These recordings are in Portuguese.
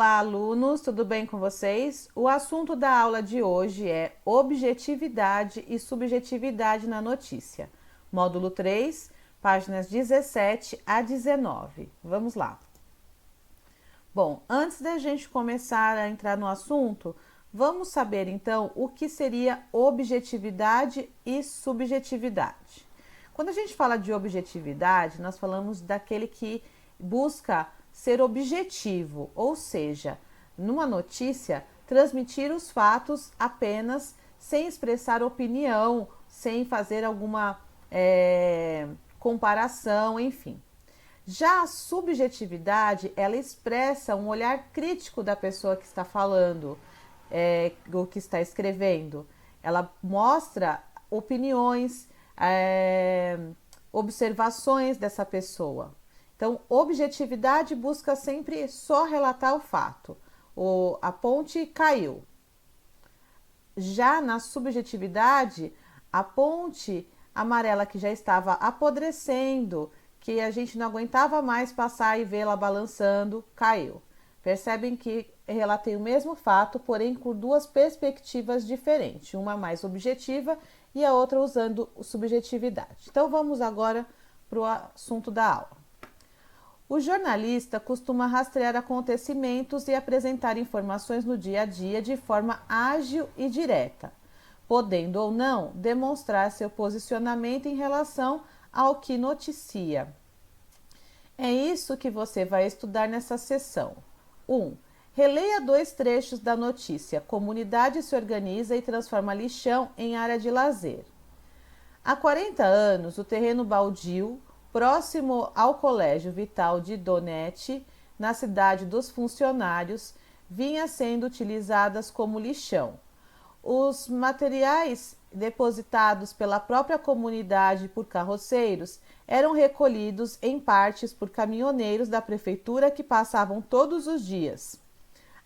Olá, alunos, tudo bem com vocês? O assunto da aula de hoje é objetividade e subjetividade na notícia. Módulo 3, páginas 17 a 19. Vamos lá. Bom, antes da gente começar a entrar no assunto, vamos saber então o que seria objetividade e subjetividade. Quando a gente fala de objetividade, nós falamos daquele que busca ser objetivo, ou seja, numa notícia, transmitir os fatos apenas sem expressar opinião, sem fazer alguma comparação, enfim. Já a subjetividade, ela expressa um olhar crítico da pessoa que está falando, ou que está escrevendo. Ela mostra opiniões, observações dessa pessoa. Então, objetividade busca sempre só relatar o fato. A ponte caiu. Já na subjetividade, a ponte amarela que já estava apodrecendo, que a gente não aguentava mais passar e vê-la balançando, caiu. Percebem que relatei o mesmo fato, porém com duas perspectivas diferentes, uma mais objetiva e a outra usando subjetividade. Então vamos agora para o assunto da aula. O jornalista costuma rastrear acontecimentos e apresentar informações no dia a dia de forma ágil e direta, podendo ou não demonstrar seu posicionamento em relação ao que noticia. É isso que você vai estudar nessa sessão. 1. Releia 2 trechos da notícia. Comunidade se organiza e transforma lixão em área de lazer. Há 40 anos, o terreno baldio, próximo ao Colégio Vital de Donete, na cidade dos funcionários, vinha sendo utilizadas como lixão. Os materiais depositados pela própria comunidade por carroceiros eram recolhidos em partes por caminhoneiros da prefeitura que passavam todos os dias.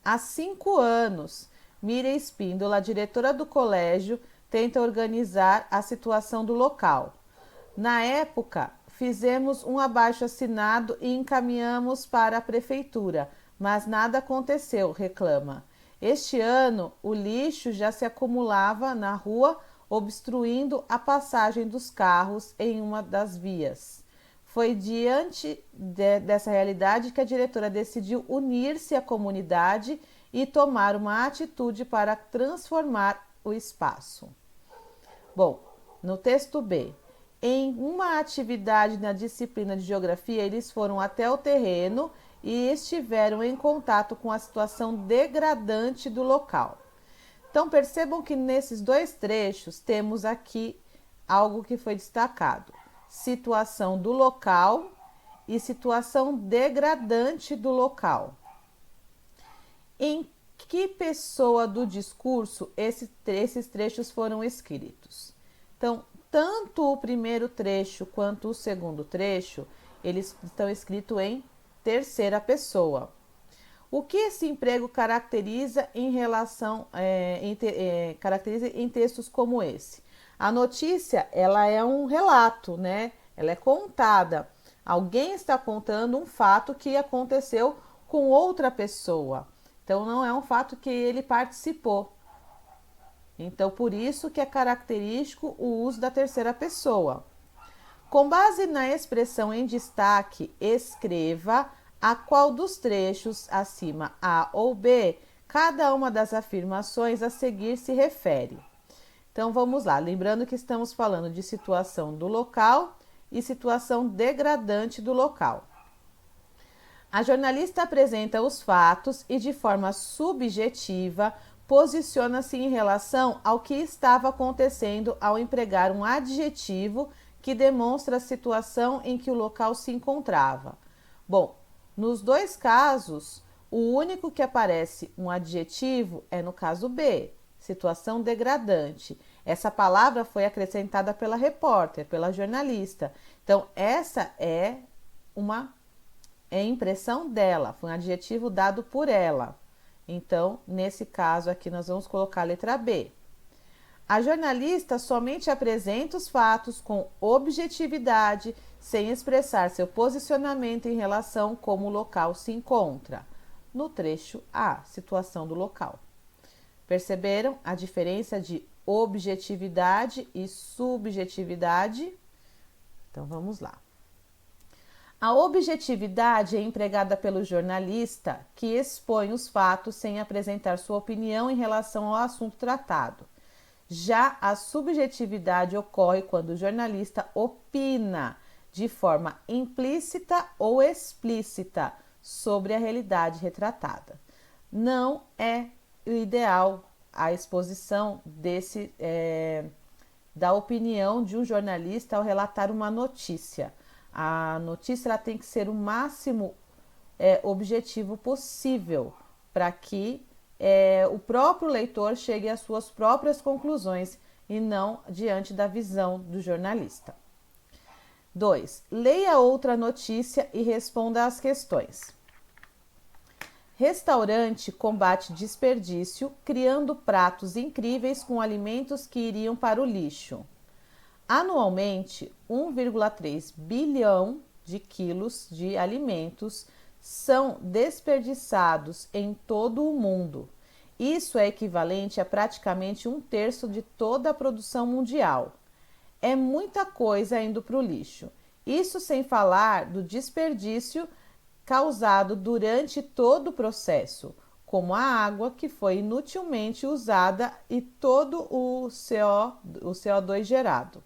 Há 5 anos, Miriam Espíndola, diretora do colégio, tenta organizar a situação do local. Na época, fizemos um abaixo-assinado e encaminhamos para a prefeitura, mas nada aconteceu, reclama. Este ano, o lixo já se acumulava na rua, obstruindo a passagem dos carros em uma das vias. Foi diante dessa realidade que a diretora decidiu unir-se à comunidade e tomar uma atitude para transformar o espaço. Bom, no texto B, em uma atividade na disciplina de geografia, eles foram até o terreno e estiveram em contato com a situação degradante do local. Então, percebam que nesses 2 trechos temos aqui algo que foi destacado: situação do local e situação degradante do local. Em que pessoa do discurso esses trechos foram escritos? Então, tanto o primeiro trecho quanto o segundo trecho, eles estão escritos em terceira pessoa. O que esse emprego caracteriza caracteriza em textos como esse? A notícia, ela é um relato, né? Ela é contada. Alguém está contando um fato que aconteceu com outra pessoa. Então, não é um fato que ele participou. Então, por isso que é característico o uso da terceira pessoa. Com base na expressão em destaque, escreva a qual dos trechos acima, A ou B, cada uma das afirmações a seguir se refere. Então, vamos lá. Lembrando que estamos falando de situação do local e situação degradante do local. A jornalista apresenta os fatos e, de forma subjetiva, posiciona-se em relação ao que estava acontecendo ao empregar um adjetivo que demonstra a situação em que o local se encontrava. Bom, nos 2 casos, o único que aparece um adjetivo é no caso B, situação degradante. Essa palavra foi acrescentada pela repórter, pela jornalista. Então, essa é impressão dela, foi um adjetivo dado por ela. Então, nesse caso aqui, nós vamos colocar a letra B. A jornalista somente apresenta os fatos com objetividade, sem expressar seu posicionamento em relação a como o local se encontra. no trecho A, situação do local. Perceberam a diferença de objetividade e subjetividade? Então vamos lá. A objetividade é empregada pelo jornalista que expõe os fatos sem apresentar sua opinião em relação ao assunto tratado. Já a subjetividade ocorre quando o jornalista opina de forma implícita ou explícita sobre a realidade retratada. Não é o ideal a exposição da opinião de um jornalista ao relatar uma notícia. A notícia ela tem que ser o máximo objetivo possível para que o próprio leitor chegue às suas próprias conclusões e não diante da visão do jornalista. 2. Leia outra notícia e responda às questões. Restaurante combate desperdício, criando pratos incríveis com alimentos que iriam para o lixo. Anualmente, 1,3 bilhão de quilos de alimentos são desperdiçados em todo o mundo. Isso é equivalente a praticamente 1/3 de toda a produção mundial. É muita coisa indo para o lixo. Isso sem falar do desperdício causado durante todo o processo, como a água que foi inutilmente usada e todo o CO2 gerado.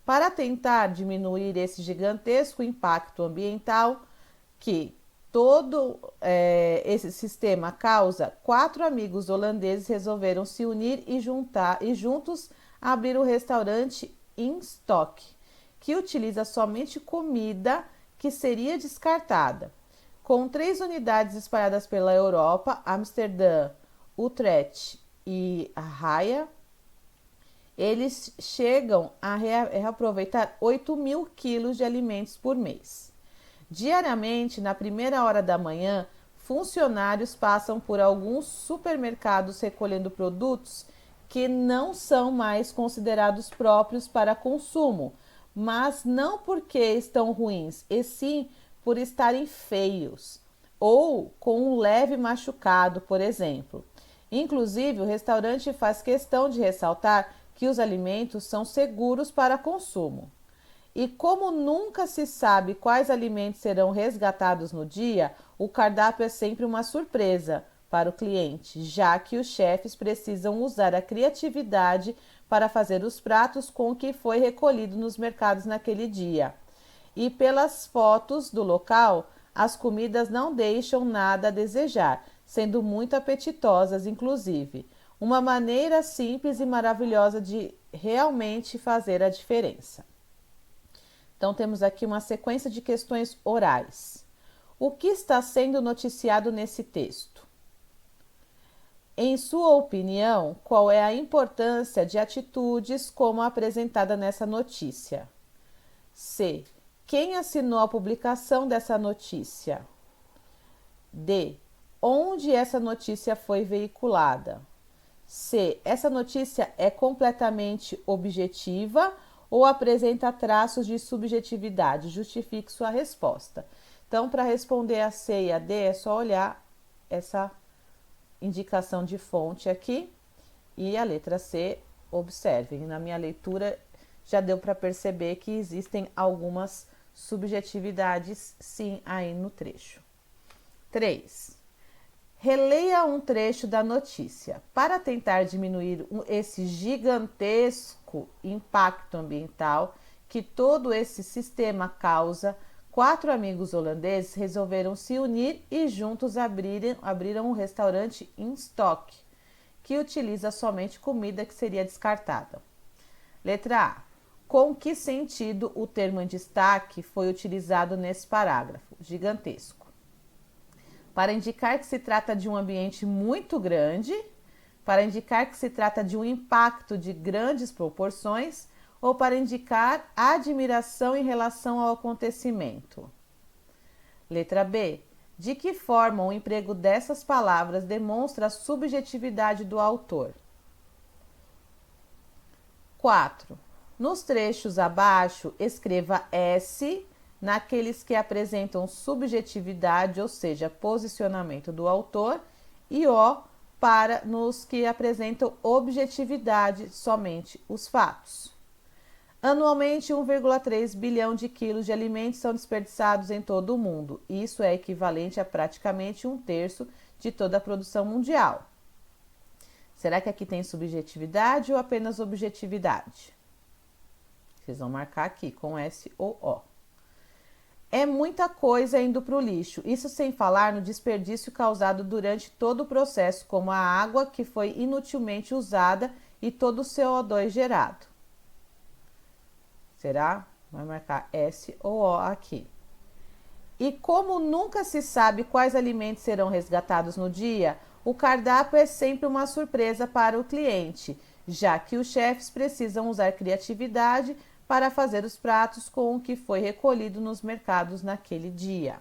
Para tentar diminuir esse gigantesco impacto ambiental que todo esse sistema causa, 4 amigos holandeses resolveram se unir e juntos abrir o restaurante InStock, que utiliza somente comida que seria descartada. Com 3 unidades espalhadas pela Europa, Amsterdã, Utrecht e Haia, eles chegam a reaproveitar 8.000 quilos de alimentos por mês. Diariamente, na primeira hora da manhã, funcionários passam por alguns supermercados recolhendo produtos que não são mais considerados próprios para consumo, mas não porque estão ruins, e sim por estarem feios ou com um leve machucado, por exemplo. Inclusive, o restaurante faz questão de ressaltar que os alimentos são seguros para consumo. E como nunca se sabe quais alimentos serão resgatados no dia, o cardápio é sempre uma surpresa para o cliente, já que os chefes precisam usar a criatividade para fazer os pratos com o que foi recolhido nos mercados naquele dia. E pelas fotos do local, as comidas não deixam nada a desejar, sendo muito apetitosas, inclusive. Uma maneira simples e maravilhosa de realmente fazer a diferença. Então, temos aqui uma sequência de questões orais. O que está sendo noticiado nesse texto? Em sua opinião, qual é a importância de atitudes como a apresentada nessa notícia? C. Quem assinou a publicação dessa notícia? D. Onde essa notícia foi veiculada? C. Essa notícia é completamente objetiva ou apresenta traços de subjetividade? Justifique sua resposta. Então, para responder a C e a D, é só olhar essa indicação de fonte aqui e a letra C, observem. Na minha leitura, já deu para perceber que existem algumas subjetividades, sim, aí no trecho. 3. Releia um trecho da notícia. Para tentar diminuir esse gigantesco impacto ambiental que todo esse sistema causa, 4 amigos holandeses resolveram se unir e juntos abriram um restaurante InStock, que utiliza somente comida que seria descartada. Letra A. Com que sentido o termo em destaque foi utilizado nesse parágrafo? Gigantesco. Para indicar que se trata de um ambiente muito grande, para indicar que se trata de um impacto de grandes proporções ou para indicar admiração em relação ao acontecimento. Letra B. De que forma o emprego dessas palavras demonstra a subjetividade do autor? 4. Nos trechos abaixo, escreva S naqueles que apresentam subjetividade, ou seja, posicionamento do autor, e O para nos que apresentam objetividade, somente os fatos. Anualmente, 1,3 bilhão de quilos de alimentos são desperdiçados em todo o mundo. Isso é equivalente a praticamente 1/3 de toda a produção mundial. Será que aqui tem subjetividade ou apenas objetividade? Vocês vão marcar aqui com S ou O. É muita coisa indo para o lixo, isso sem falar no desperdício causado durante todo o processo, como a água que foi inutilmente usada e todo o CO2 gerado. Será? Vai marcar S ou O aqui. E como nunca se sabe quais alimentos serão resgatados no dia, o cardápio é sempre uma surpresa para o cliente, já que os chefes precisam usar criatividade para fazer os pratos com o que foi recolhido nos mercados naquele dia.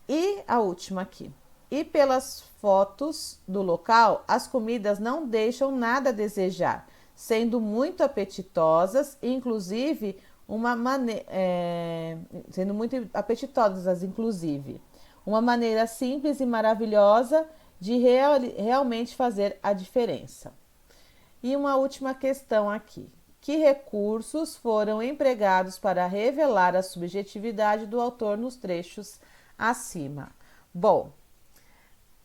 E a última aqui. E pelas fotos do local, as comidas não deixam nada a desejar, sendo muito apetitosas, inclusive sendo muito apetitosas, inclusive. Uma maneira simples e maravilhosa de realmente fazer a diferença. E uma última questão aqui. Que recursos foram empregados para revelar a subjetividade do autor nos trechos acima? Bom,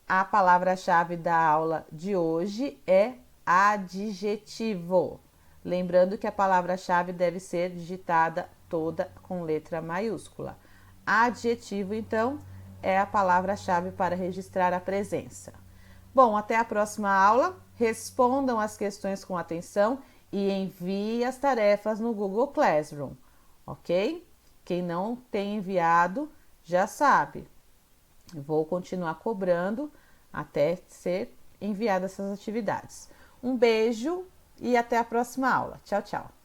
a palavra-chave da aula de hoje é adjetivo. Lembrando que a palavra-chave deve ser digitada toda com letra maiúscula. Adjetivo, então, é a palavra-chave para registrar a presença. Bom, até a próxima aula. Respondam as questões com atenção e envie as tarefas no Google Classroom, ok? Quem não tem enviado já sabe. Vou continuar cobrando até ser enviadas essas atividades. Um beijo e até a próxima aula. Tchau, tchau.